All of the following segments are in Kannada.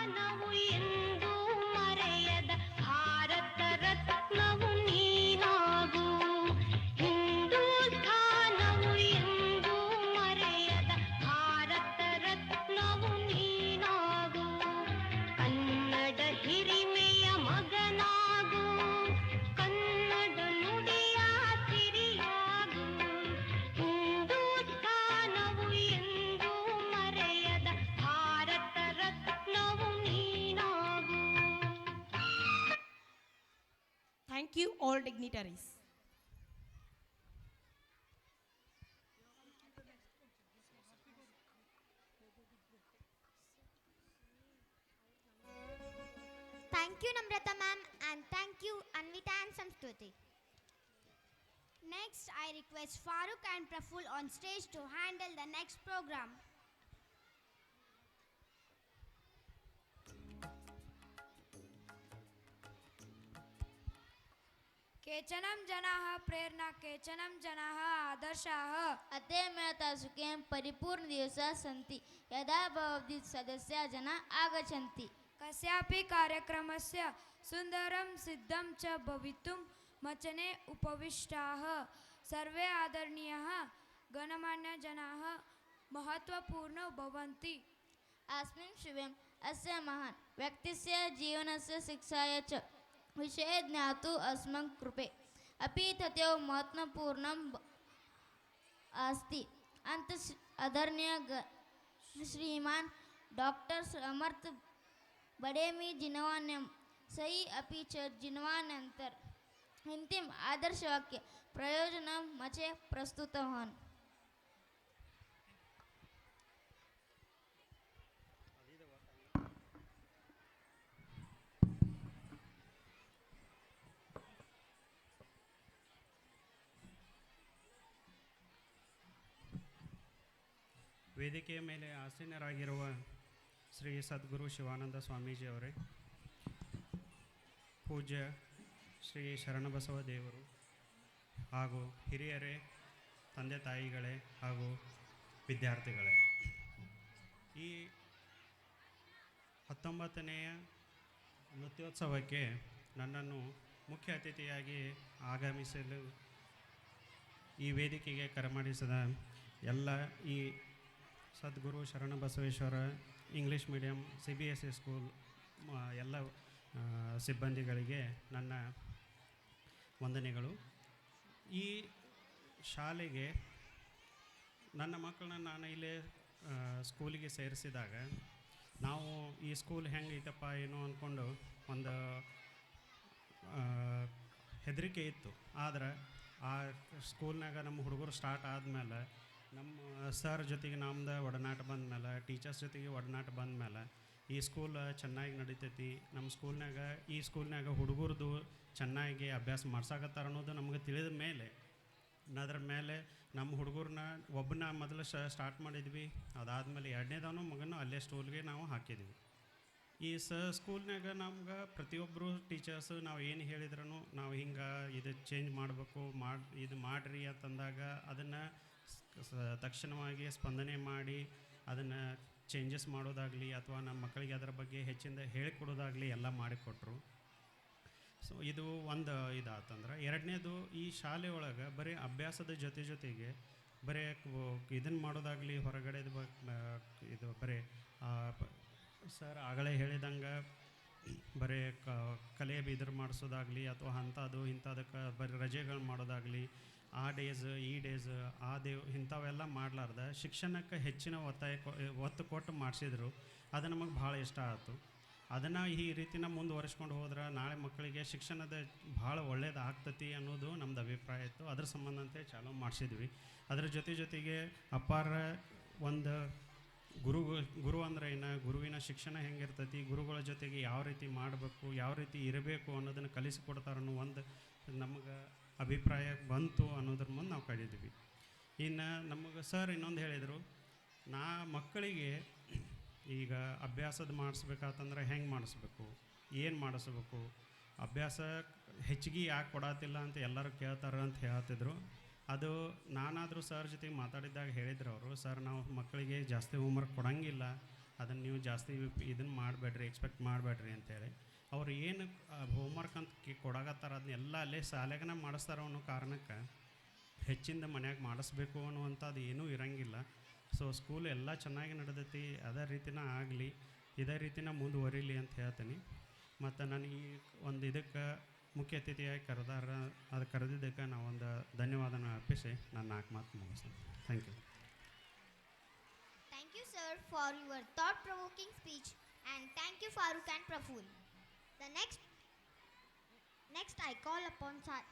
ಸ್ಥಾನವು ಎಂದು ಮರೆಯದ ಭಾರತ ರತ್ನವು ನೀನಾಗು. ಹಿಂದೂಸ್ಥಾನವು ಎಂದು ಮರೆಯದ ಭಾರತ ರತ್ನವು ನೀನಾಗು. ಕನ್ನಡ ಹಿರಿಮೆಯ ಮಗನಾಗು, ಕನ್ನಡ ನುಡಿಯ ಸಿರಿಯಾಗು. ಹಿಂದೂಸ್ಥಾನವು ಎಂದು ಮರೆಯದ Bharat ರತ್ನವು ನೀನಾಗು. Thank you, all dignitaries. Thank you, Namrata ma'am, and thank you, Anvita and Samstuti. Next, I request Farooq and Praful on stage to handle the next program. केचनं जनाः प्रेरणा केचनं जनाः आदर्शाः अते मेहतासुके परिपूर्णदिवसाः सन्ति यदा भवद्भिः सदस्याः जनाः आगच्छन्ति. कस्यापि कार्यक्रमस्य सुन्दरं सिद्धं च भवितुं मचने उपविष्टाः सर्वे आदरणीयाः गणमान्यजनाः महत्वपूर्णो भवन्ति. अस्मिन् शिवे अस्य महान् व्यक्तिस्य जीवनस्य शिक्षाय च विषये ज्ञातुं अस्मत् कृपे अपि तथैव महत्वपूर्णम् अस्ति. आदरणीय श्रीमान् डॉक्टर समर्थ बडेमी जिनवान्यं सही अपि च जिनवानंतर अंतिम आदर्शवाक्य प्रयोजनं मचे प्रस्तुतवान्. ವೇದಿಕೆಯ ಮೇಲೆ ಆಸೀನರಾಗಿರುವ ಶ್ರೀ ಸದ್ಗುರು ಶಿವಾನಂದ ಸ್ವಾಮೀಜಿಯವರೇ, ಪೂಜ್ಯ ಶ್ರೀ ಶರಣಬಸವ ದೇವರು ಹಾಗೂ ಹಿರಿಯರೇ, ತಂದೆ ತಾಯಿಗಳೇ ಹಾಗೂ ವಿದ್ಯಾರ್ಥಿಗಳೇ, ಈ 19ನೇ ನೃತ್ಯೋತ್ಸವಕ್ಕೆ ನನ್ನನ್ನು ಮುಖ್ಯ ಅತಿಥಿಯಾಗಿ ಆಗಮಿಸಲು ಈ ವೇದಿಕೆಗೆ ಕರೆಮಾಡಿಸಿದ ಎಲ್ಲ ಈ Sadguru Sharanabasaveshwara English medium CBSE school ಎಲ್ಲ ಸಿಬ್ಬಂದಿಗಳಿಗೆ ನನ್ನ ವಂದನೆಗಳು. ಈ ಶಾಲೆಗೆ ನನ್ನ ಮಕ್ಕಳನ್ನ ನಾನು ಇಲ್ಲೇ ಸ್ಕೂಲಿಗೆ ಸೇರಿಸಿದಾಗ ನಾವು ಈ ಸ್ಕೂಲ್ ಹೆಂಗೈತಪ್ಪ ಏನೋ ಅಂದ್ಕೊಂಡು ಒಂದು ಹೆದರಿಕೆ ಇತ್ತು. ಆದ್ರೆ ಆ ಸ್ಕೂಲ್ನಾಗ ನಮ್ಮ ಹುಡುಗರು ಸ್ಟಾರ್ಟ್ ಆದಮೇಲೆ, ನಮ್ಮ ಸರ್ ಜೊತೆಗೆ ನಮ್ದು ಒಡನಾಟ ಬಂದಮೇಲೆ, ಟೀಚರ್ಸ್ ಜೊತೆಗೆ ಒಡನಾಟ ಬಂದಮೇಲೆ ಈ ಸ್ಕೂಲ್ ಚೆನ್ನಾಗಿ ನಡೀತೈತಿ. ನಮ್ಮ ಈ ಸ್ಕೂಲ್ನಾಗ ಹುಡುಗರದು ಚೆನ್ನಾಗಿ ಅಭ್ಯಾಸ ಮಾಡ್ಸಾಕತ್ತಾರ ಅನ್ನೋದು ನಮಗೆ ತಿಳಿದ ಮೇಲೆ, ಅದರ ಮೇಲೆ ನಮ್ಮ ಹುಡುಗರನ್ನ ಒಬ್ಬನ ಮೊದಲು ಸ್ಟಾರ್ಟ್ ಮಾಡಿದ್ವಿ. ಅದಾದಮೇಲೆ ಎರಡನೇದವನು ಮಗನೂ ಅಲ್ಲೇ ಸ್ಕೂಲ್ಗೆ ನಾವು ಹಾಕಿದ್ವಿ. ಈ ಸ್ಕೂಲ್ನಾಗ ನಮ್ಗೆ ಪ್ರತಿಯೊಬ್ಬರು ಟೀಚರ್ಸು ನಾವು ಏನು ಹೇಳಿದ್ರೂ ನಾವು ಹಿಂಗೆ ಇದು ಚೇಂಜ್ ಮಾಡಬೇಕು, ಇದು ಮಾಡಿರಿ ಅಂತಂದಾಗ ಅದನ್ನು ತಕ್ಷಣವಾಗಿ ಸ್ಪಂದನೆ ಮಾಡಿ ಅದನ್ನು ಚೇಂಜಸ್ ಮಾಡೋದಾಗಲಿ ಅಥವಾ ನಮ್ಮ ಮಕ್ಕಳಿಗೆ ಅದರ ಬಗ್ಗೆ ಹೆಚ್ಚಿಂದ ಹೇಳಿಕೊಡೋದಾಗಲಿ ಎಲ್ಲ ಮಾಡಿಕೊಟ್ರು. ಸೊ ಇದು ಒಂದು ಇದಾತಂದ್ರೆ, ಎರಡನೇದು ಈ ಶಾಲೆ ಒಳಗೆ ಬರೀ ಅಭ್ಯಾಸದ ಜೊತೆಗೆ ಬರೀ ಇದನ್ನು ಮಾಡೋದಾಗಲಿ ಹೊರಗಡೆದು ಇದು ಬರೀ ಸರ್ ಆಗಲೇ ಹೇಳಿದಂಗೆ ಬರೀ ಕಲೆ ಇದ್ರ ಮಾಡಿಸೋದಾಗಲಿ ಅಥವಾ ಅಂಥದ್ದು ಇಂಥದಕ್ಕೆ ಬರೀ ರಜೆಗಳು ಮಾಡೋದಾಗಲಿ, ಆ ಡೇಸ್ ಈ ಡೇಸ್ ಇಂಥವೆಲ್ಲ ಮಾಡಲಾರ್ದ ಶಿಕ್ಷಣಕ್ಕೆ ಹೆಚ್ಚಿನ ಒತ್ತು ಕೊಟ್ಟು ಮಾಡಿಸಿದ್ರು. ಅದು ನಮಗೆ ಭಾಳ ಇಷ್ಟ ಆಯಿತು. ಅದನ್ನು ಈ ರೀತಿನ ಮುಂದುವರಿಸ್ಕೊಂಡು ಹೋದ್ರೆ ನಾಳೆ ಮಕ್ಕಳಿಗೆ ಶಿಕ್ಷಣದ ಭಾಳ ಒಳ್ಳೇದು ಆಗ್ತತಿ ಅನ್ನೋದು ನಮ್ಮದು ಅಭಿಪ್ರಾಯ ಇತ್ತು. ಅದ್ರ ಸಂಬಂಧಂತೆ ಚಾಲೂ ಮಾಡಿಸಿದ್ವಿ. ಅದರ ಜೊತೆಗೆ ಅಪಾರ ಒಂದು ಗುರು ಅಂದ್ರೆ ಏನು, ಗುರುವಿನ ಶಿಕ್ಷಣ ಹೆಂಗಿರ್ತೈತಿ, ಗುರುಗಳ ಜೊತೆಗೆ ಯಾವ ರೀತಿ ಮಾಡಬೇಕು, ಯಾವ ರೀತಿ ಇರಬೇಕು ಅನ್ನೋದನ್ನು ಕಲಿಸಿಕೊಡ್ತಾರೆ ಅನ್ನೋ ಒಂದು ನಮಗೆ ಅಭಿಪ್ರಾಯ ಬಂತು. ಅನ್ನೋದ್ರ ಮುಂದೆ ನಾವು ಕಳೀದ್ವಿ. ಇನ್ನು ನಮಗೆ ಸರ್ ಇನ್ನೊಂದು ಹೇಳಿದರು, ಮಕ್ಕಳಿಗೆ ಈಗ ಅಭ್ಯಾಸದ ಮಾಡಿಸ್ಬೇಕಾತಂದ್ರೆ ಹೆಂಗೆ ಮಾಡಿಸ್ಬೇಕು, ಏನು ಮಾಡಿಸ್ಬೇಕು, ಅಭ್ಯಾಸ ಹೆಚ್ಚಿಗೆ ಯಾಕೆ ಕೊಡತ್ತಿಲ್ಲ ಅಂತ ಎಲ್ಲರೂ ಕೇಳ್ತಾರೆ ಅಂತ ಹೇಳ್ತಿದ್ರು. ಅದು ನಾನಾದರೂ ಸರ್ ಜೊತೆಗೆ ಮಾತಾಡಿದಾಗ ಹೇಳಿದ್ರು ಅವರು, ಸರ್ ನಾವು ಮಕ್ಕಳಿಗೆ ಜಾಸ್ತಿ ಹೋಮ್ವರ್ಕ್ ಕೊಡೋಂಗಿಲ್ಲ, ಅದನ್ನು ನೀವು ಜಾಸ್ತಿ ಇದನ್ನು ಮಾಡಬೇಡ್ರಿ, ಎಕ್ಸ್ಪೆಕ್ಟ್ ಮಾಡಬೇಡ್ರಿ ಅಂತೇಳಿ. ಅವ್ರು ಏನು ಹೋಮ್ವರ್ಕ್ ಅಂತ ಕೊಡಾಕತ್ತಾರ ಅದನ್ನೆಲ್ಲ ಅಲ್ಲೇ ಶಾಲೆಗನ ಮಾಡಿಸ್ತಾರ ಅನ್ನೋ ಕಾರಣಕ್ಕೆ ಹೆಚ್ಚಿಂದ ಮನ್ಯಾಗ ಮಾಡಿಸ್ಬೇಕು ಅನ್ನುವಂಥದ್ದು ಏನೂ ಇರಂಗಿಲ್ಲ. ಸೊ ಸ್ಕೂಲ್ ಎಲ್ಲ ಚೆನ್ನಾಗಿ ನಡೆದೈತಿ, ಅದೇ ರೀತಿನ ಆಗಲಿ, ಇದೇ ರೀತಿನ ಮುಂದುವರಿಲಿ ಅಂತ ಹೇಳ್ತೀನಿ. ಮತ್ತು ನಾನು ಈ ಒಂದು ಇದಕ್ಕೆ ಮುಖ್ಯ ಅತಿಥಿಯಾಗಿ ಅದು ಕರೆದಿದ್ದಕ್ಕೆ ನಾವೊಂದು ಧನ್ಯವಾದನ ಅರ್ಪಿಸಿ ನಾನು 4 ಮಾತು ಮುಗಿಸ್ತೀನಿ. Thank you. Thank you, sir, for your thought-provoking speech, and thank you, Farooq and Praful. The next I call upon Sir.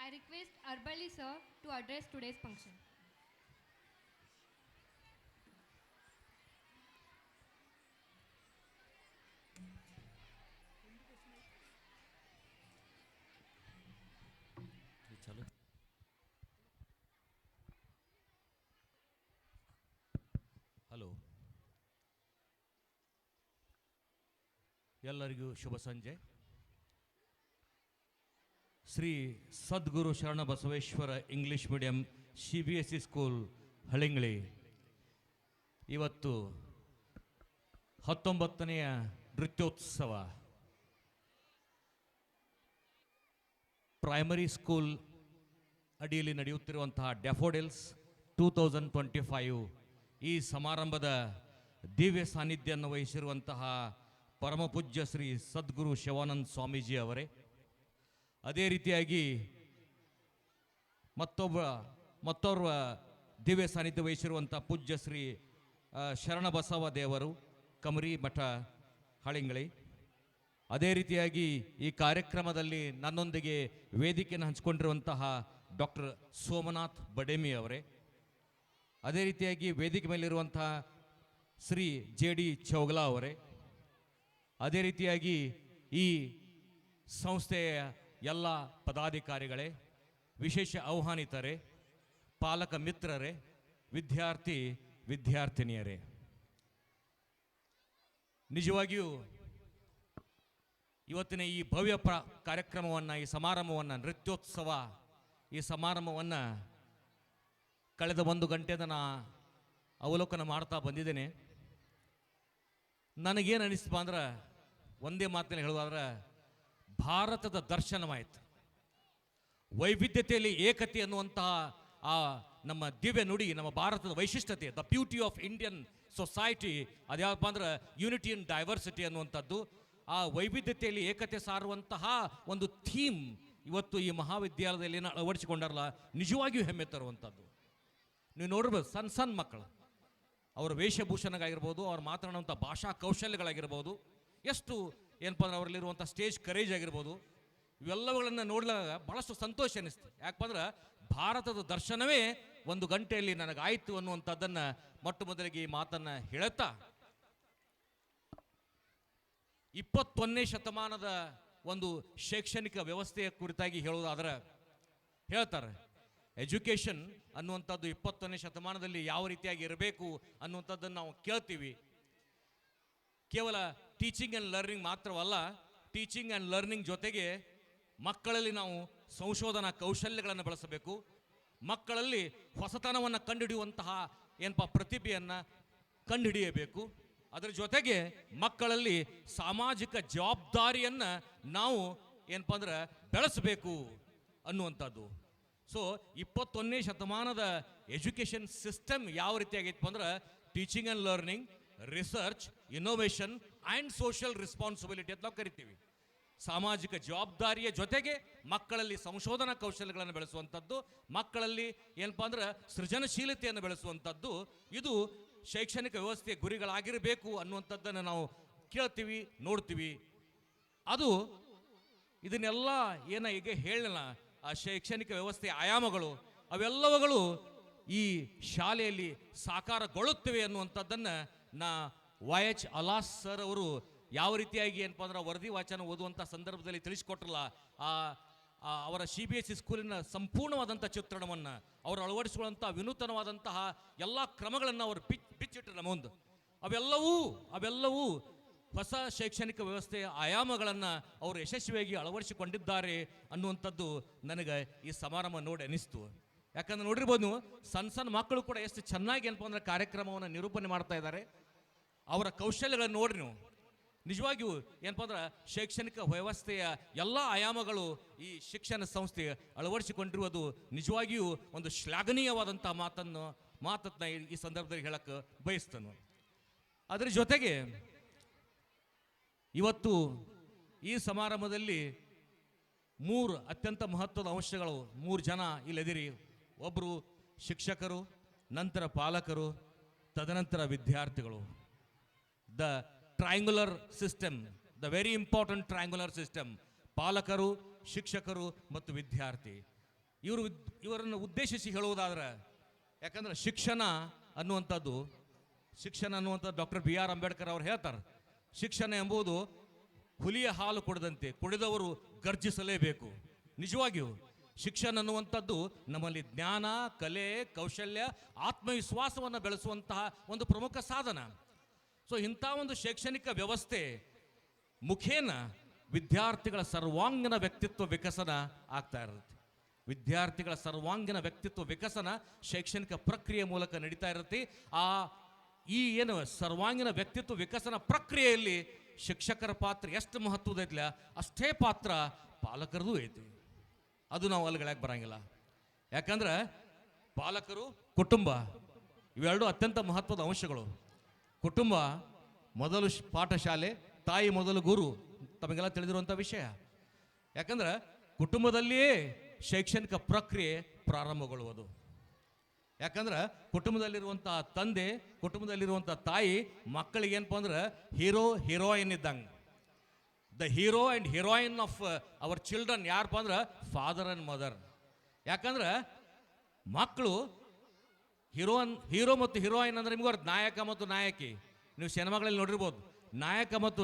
I request Arbali sir to address today's function. Hello, ಎಲ್ಲರಿಗೂ ಶುಭ ಸಂಜೆ. Shri Sadguru Sharana Basaveshwara English medium CBSE school Halingali ಇವತ್ತು 19ನೇ ನೃತ್ಯೋತ್ಸವ ಪ್ರೈಮರಿ ಸ್ಕೂಲ್ ಅಡಿಯಲ್ಲಿ ನಡೆಯುತ್ತಿರುವಂತಹ ಡ್ಯಾಫೋಡಿಲ್ಸ್ 2025 ಈ ಸಮಾರಂಭದ ದಿವ್ಯ ಸಾನ್ನಿಧ್ಯವನ್ನು ವಹಿಸಿರುವಂತಹ ಪರಮಪೂಜ್ಯ ಶ್ರೀ ಸದ್ಗುರು ಶಿವಾನಂದ ಸ್ವಾಮೀಜಿ ಅವರೇ, ಅದೇ ರೀತಿಯಾಗಿ ಮತ್ತೋರ್ವ ದಿವ್ಯ ಸಾನ್ನಿಧ್ಯ ವಹಿಸಿರುವಂಥ ಪೂಜ್ಯ ಶ್ರೀ ಶರಣಬಸವ ದೇವರು ಕಮರಿ ಮಠ ಹಳಿಂಗಳಿ, ಅದೇ ರೀತಿಯಾಗಿ ಈ ಕಾರ್ಯಕ್ರಮದಲ್ಲಿ ನನ್ನೊಂದಿಗೆ ವೇದಿಕೆಯನ್ನು ಹಂಚಿಕೊಂಡಿರುವಂತಹ ಡಾಕ್ಟರ್ ಸೋಮನಾಥ್ ಬಡೇಮಿ ಅವರೇ, ಅದೇ ರೀತಿಯಾಗಿ ವೇದಿಕೆ ಮೇಲಿರುವಂತಹ ಶ್ರೀ JD ಚೌಗಲಾ ಅವರೇ, ಅದೇ ರೀತಿಯಾಗಿ ಈ ಸಂಸ್ಥೆಯ ಎಲ್ಲ ಪದಾಧಿಕಾರಿಗಳೇ, ವಿಶೇಷ ಆಹ್ವಾನಿತರೇ, ಪಾಲಕ ಮಿತ್ರರೇ, ವಿದ್ಯಾರ್ಥಿನಿಯರೇ, ನಿಜವಾಗಿಯೂ ಇವತ್ತಿನ ಈ ಭವ್ಯ ಕಾರ್ಯಕ್ರಮವನ್ನು, ಈ ಸಮಾರಂಭವನ್ನು, ನೃತ್ಯೋತ್ಸವ ಈ ಸಮಾರಂಭವನ್ನು ಕಳೆದ 1 ಗಂಟೆಯಿಂದ ನಾ ಅವಲೋಕನ ಮಾಡ್ತಾ ಬಂದಿದ್ದೇನೆ. ನನಗೇನು ಅನಿಸ್ತಪ್ಪ ಅಂದ್ರೆ, ಒಂದೇ ಮಾತಿನಲ್ಲಿ ಹೇಳುವಾದ್ರೆ ಭಾರತದ ದರ್ಶನವಾಯಿತು. ವೈವಿಧ್ಯತೆಯಲ್ಲಿ ಏಕತೆ ಅನ್ನುವಂತಹ ಆ ನಮ್ಮ ದಿವ್ಯ ನುಡಿ, ನಮ್ಮ ಭಾರತದ ವೈಶಿಷ್ಟ್ಯತೆ, the beauty of Indian society, ಅದ್ಯಾವಪ್ಪ ಅಂದ್ರೆ ಯೂನಿಟಿ ಇನ್ ಡೈವರ್ಸಿಟಿ ಅನ್ನುವಂಥದ್ದು. ಆ ವೈವಿಧ್ಯತೆಯಲ್ಲಿ ಏಕತೆ ಸಾರುವಂತಹ ಒಂದು ಥೀಮ್ ಇವತ್ತು ಈ ಮಹಾವಿದ್ಯಾಲಯದಲ್ಲಿ ಅಳವಡಿಸಿಕೊಂಡಾರಲ್ಲ, ನಿಜವಾಗಿಯೂ ಹೆಮ್ಮೆ ತರುವಂಥದ್ದು. ನೀವು ನೋಡಿರ್ಬೋದು, ಸಣ್ಣ ಮಕ್ಕಳು ಅವರ ವೇಷಭೂಷಣಗಾಗಿರ್ಬೋದು, ಅವ್ರು ಮಾತನಾಡುವಂಥ ಭಾಷಾ ಕೌಶಲ್ಯಗಳಾಗಿರ್ಬೋದು, ಎಷ್ಟು ಏನಪ್ಪ ಅಂದ್ರೆ ಅವರಲ್ಲಿರುವಂಥ ಸ್ಟೇಜ್ ಕರೇಜ್ ಆಗಿರ್ಬೋದು, ಇವೆಲ್ಲವುಗಳನ್ನು ನೋಡಿದಾಗ ಭಾಳಷ್ಟು ಸಂತೋಷ ಅನ್ನಿಸ್ತು. ಯಾಕಂದ್ರೆ ಭಾರತದ ದರ್ಶನವೇ 1 ಗಂಟೆಯಲ್ಲಿ ನನಗಾಯಿತು ಅನ್ನುವಂಥದ್ದನ್ನು ಮೊಟ್ಟ ಮೊದಲಿಗೆ ಈ ಮಾತನ್ನು ಹೇಳುತ್ತಾ, 21ನೇ ಶತಮಾನದ ಒಂದು ಶೈಕ್ಷಣಿಕ ವ್ಯವಸ್ಥೆಯ ಕುರಿತಾಗಿ ಹೇಳುವುದಾದ್ರೆ ಹೇಳ್ತಾರೆ, ಎಜುಕೇಷನ್ ಅನ್ನುವಂಥದ್ದು 21ನೇ ಶತಮಾನದಲ್ಲಿ ಯಾವ ರೀತಿಯಾಗಿ ಇರಬೇಕು ಅನ್ನುವಂಥದ್ದನ್ನು ನಾವು ಕೇಳ್ತೀವಿ. ಕೇವಲ ಟೀಚಿಂಗ್ ಆ್ಯಂಡ್ ಲರ್ನಿಂಗ್ ಮಾತ್ರವಲ್ಲ, ಟೀಚಿಂಗ್ ಆ್ಯಂಡ್ ಲರ್ನಿಂಗ್ ಜೊತೆಗೆ ಮಕ್ಕಳಲ್ಲಿ ನಾವು ಸಂಶೋಧನಾ ಕೌಶಲ್ಯಗಳನ್ನು ಬೆಳೆಸಬೇಕು. ಮಕ್ಕಳಲ್ಲಿ ಹೊಸತನವನ್ನು ಕಂಡುಹಿಡಿಯುವಂತಹ ಏನಪ್ಪ ಪ್ರತಿಭೆಯನ್ನು ಕಂಡುಹಿಡಿಯಬೇಕು. ಅದರ ಜೊತೆಗೆ ಮಕ್ಕಳಲ್ಲಿ ಸಾಮಾಜಿಕ ಜವಾಬ್ದಾರಿಯನ್ನು ನಾವು ಏನಪ್ಪ ಅಂದ್ರೆ ಬೆಳೆಸಬೇಕು ಅನ್ನುವಂಥದ್ದು. ಸೊ 21ನೇ ಶತಮಾನದ ಎಜುಕೇಷನ್ ಸಿಸ್ಟಮ್ ಯಾವ ರೀತಿಯಾಗೈತಪ್ಪ ಅಂದ್ರೆ teaching and learning, research, innovation and social responsibility ಅಂತ ನಾವು ಕರಿತೀವಿ. ಸಾಮಾಜಿಕ ಜವಾಬ್ದಾರಿಯ ಜೊತೆಗೆ ಮಕ್ಕಳಲ್ಲಿ ಸಂಶೋಧನಾ ಕೌಶಲ್ಯಗಳನ್ನು ಬೆಳೆಸುವಂಥದ್ದು, ಮಕ್ಕಳಲ್ಲಿ ಏನಪ್ಪ ಅಂದ್ರೆ ಸೃಜನಶೀಲತೆಯನ್ನು ಬೆಳೆಸುವಂಥದ್ದು, ಇದು ಶೈಕ್ಷಣಿಕ ವ್ಯವಸ್ಥೆಯ ಗುರಿಗಳಾಗಿರಬೇಕು ಅನ್ನುವಂಥದ್ದನ್ನು ನಾವು ಕೇಳ್ತೀವಿ, ನೋಡ್ತೀವಿ. ಅದು ಇದನ್ನೆಲ್ಲ ಈಗ ಹೇಳಿಲ್ಲ, ಆ ಶೈಕ್ಷಣಿಕ ವ್ಯವಸ್ಥೆಯ ಆಯಾಮಗಳು ಅವೆಲ್ಲವುಗಳು ಈ ಶಾಲೆಯಲ್ಲಿ ಸಾಕಾರಗೊಳ್ಳುತ್ತವೆ ಅನ್ನುವಂಥದ್ದನ್ನು YH ಅಲಾಸ್ ಸರ್ ಅವರು ಯಾವ ರೀತಿಯಾಗಿ ಏನಪ್ಪ ಅಂದ್ರೆ ವರದಿ ವಾಚನ ಓದುವಂಥ ಸಂದರ್ಭದಲ್ಲಿ ತಿಳಿಸಿಕೊಟ್ರಲ್ಲ, ಅವರ CBSE ಸ್ಕೂಲಿನ ಸಂಪೂರ್ಣವಾದಂಥ ಚಿತ್ರಣವನ್ನು, ಅವರು ಅಳವಡಿಸಿಕೊಳ್ಳುವಂಥ ವಿನೂತನವಾದಂತಹ ಎಲ್ಲ ಕ್ರಮಗಳನ್ನು ಅವರು ಬಿಚ್ಚಿಟ್ಟರು ನಮ್ಮ ಮುಂದೆ. ಅವೆಲ್ಲವೂ ಹೊಸ ಶೈಕ್ಷಣಿಕ ವ್ಯವಸ್ಥೆಯ ಆಯಾಮಗಳನ್ನು ಅವರು ಯಶಸ್ವಿಯಾಗಿ ಅಳವಡಿಸಿಕೊಂಡಿದ್ದಾರೆ ಅನ್ನುವಂಥದ್ದು ನನಗೆ ಈ ಸಮಾರಂಭ ನೋಡಿ ಅನಿಸ್ತು. ಯಾಕಂದ್ರೆ ನೋಡಿರ್ಬೋದು ನೀವು, ಸಣ್ಣ ಮಕ್ಕಳು ಕೂಡ ಎಷ್ಟು ಚೆನ್ನಾಗಿ ಏನಪ್ಪ ಅಂದ್ರೆ ಕಾರ್ಯಕ್ರಮವನ್ನು ನಿರೂಪಣೆ ಮಾಡ್ತಾ ಇದ್ದಾರೆ. ಅವರ ಕೌಶಲ್ಯಗಳನ್ನು ನೋಡ್ರಿ ನೀವು. ನಿಜವಾಗಿಯೂ ಏನಪ್ಪ ಅಂದ್ರೆ ಶೈಕ್ಷಣಿಕ ವ್ಯವಸ್ಥೆಯ ಎಲ್ಲ ಆಯಾಮಗಳು ಈ ಶಿಕ್ಷಣ ಸಂಸ್ಥೆ ಅಳವಡಿಸಿಕೊಂಡಿರುವುದು ನಿಜವಾಗಿಯೂ ಒಂದು ಶ್ಲಾಘನೀಯವಾದಂಥ ಮಾತನ್ನು ಈ ಸಂದರ್ಭದಲ್ಲಿ ಹೇಳಕ್ಕೆ ಬಯಸ್ತೇನೆ. ಅದರ ಜೊತೆಗೆ ಇವತ್ತು ಈ ಸಮಾರಂಭದಲ್ಲಿ 3 ಅತ್ಯಂತ ಮಹತ್ವದ ಅಂಶಗಳು, 3 ಜನ ಇಲ್ಲದಿರಿ. ಒಬ್ಬರು ಶಿಕ್ಷಕರು, ನಂತರ ಪಾಲಕರು, ತದನಂತರ ವಿದ್ಯಾರ್ಥಿಗಳು. The triangular system, the very important triangular system. ಪಾಲಕರು, ಶಿಕ್ಷಕರು ಮತ್ತು ವಿದ್ಯಾರ್ಥಿ. ಇವರನ್ನು ಉದ್ದೇಶಿಸಿ ಹೇಳುವುದಾದ್ರೆ, ಯಾಕಂದ್ರೆ ಶಿಕ್ಷಣ ಅನ್ನುವಂಥದ್ದು ಡಾಕ್ಟರ್ BR ಅಂಬೇಡ್ಕರ್ ಅವರು ಹೇಳ್ತಾರೆ, ಶಿಕ್ಷಣ ಎಂಬುದು ಹುಲಿಯ ಹಾಲು ಕುಡಿದಂತೆ, ಕುಡಿದವರು ಗರ್ಜಿಸಲೇಬೇಕು. ನಿಜವಾಗಿಯೂ ಶಿಕ್ಷಣ ಅನ್ನುವಂಥದ್ದು ನಮ್ಮಲ್ಲಿ ಜ್ಞಾನ, ಕಲೆ, ಕೌಶಲ್ಯ, ಆತ್ಮವಿಶ್ವಾಸವನ್ನು ಬೆಳೆಸುವಂತಹ ಒಂದು ಪ್ರಮುಖ ಸಾಧನ. ಸೊ ಇಂಥ ಒಂದು ಶೈಕ್ಷಣಿಕ ವ್ಯವಸ್ಥೆ ಮುಖೇನ ವಿದ್ಯಾರ್ಥಿಗಳ ಸರ್ವಾಂಗೀಣ ವ್ಯಕ್ತಿತ್ವ ವಿಕಸನ ಆಗ್ತಾ ಇರುತ್ತೆ. ವಿದ್ಯಾರ್ಥಿಗಳ ಸರ್ವಾಂಗೀಣ ವ್ಯಕ್ತಿತ್ವ ವಿಕಸನ ಶೈಕ್ಷಣಿಕ ಪ್ರಕ್ರಿಯೆ ಮೂಲಕ ನಡೀತಾ ಇರುತ್ತೆ. ಈ ಏನು ಸರ್ವಾಂಗೀಣ ವ್ಯಕ್ತಿತ್ವ ವಿಕಸನ ಪ್ರಕ್ರಿಯೆಯಲ್ಲಿ ಶಿಕ್ಷಕರ ಪಾತ್ರ ಎಷ್ಟು ಮಹತ್ವದ ಐತಿಲ್ಲ, ಅಷ್ಟೇ ಪಾತ್ರ ಪಾಲಕರದು ಐತಿ. ಅದು ನಾವು ಅಲ್ಲಿಗಳಾಗಿ ಬರಂಗಿಲ್ಲ. ಯಾಕಂದ್ರೆ ಪಾಲಕರು, ಕುಟುಂಬ ಇವೆರಡು ಅತ್ಯಂತ ಮಹತ್ವದ ಅಂಶಗಳು. ಕುಟುಂಬ ಮೊದಲು ಪಾಠಶಾಲೆ, ತಾಯಿ ಮೊದಲು ಗುರು, ತಮಗೆಲ್ಲ ತಿಳಿದಿರುವಂಥ ವಿಷಯ. ಯಾಕಂದ್ರೆ ಕುಟುಂಬದಲ್ಲಿಯೇ ಶೈಕ್ಷಣಿಕ ಪ್ರಕ್ರಿಯೆ ಪ್ರಾರಂಭಗೊಳ್ಳುವುದು. ಯಾಕಂದ್ರೆ ಕುಟುಂಬದಲ್ಲಿರುವಂಥ ತಂದೆ, ಕುಟುಂಬದಲ್ಲಿರುವಂಥ ತಾಯಿ ಮಕ್ಕಳಿಗೆ ಏನಪ್ಪ ಅಂದ್ರೆ ಹೀರೋಯಿನ್ ಇದ್ದಂಗೆ. The hero and heroine of our children ಯಾರಪ್ಪ ಅಂದ್ರೆ ಫಾದರ್ ಆ್ಯಂಡ್ ಮದರ್. ಯಾಕಂದ್ರೆ ಮಕ್ಕಳು ಹೀರೋ ಮತ್ತು ಹೀರೋಯಿನ್ ಅಂದ್ರೆ ನಿಮ್ಗೆ ನಾಯಕ ಮತ್ತು ನಾಯಕಿ. ನೀವು ಸಿನಿಮಾಗಳಲ್ಲಿ ನೋಡಿರ್ಬೋದು, ನಾಯಕ ಮತ್ತು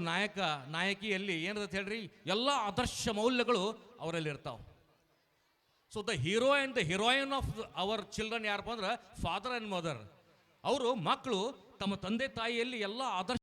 ನಾಯಕಿಯಲ್ಲಿ ಏನಂತ ಹೇಳ್ರಿ, ಎಲ್ಲ ಆದರ್ಶ ಮೌಲ್ಯಗಳು ಅವರಲ್ಲಿ ಇರ್ತಾವೆ. So the hero and the heroine of our children ಯಾರಪ್ಪ ಅಂದ್ರೆ ಫಾದರ್ ಆ್ಯಂಡ್ ಮದರ್. ಅವರು ಮಕ್ಕಳು ತಮ್ಮ ತಂದೆ ತಾಯಿಯಲ್ಲಿ ಎಲ್ಲ ಆದರ್ಶ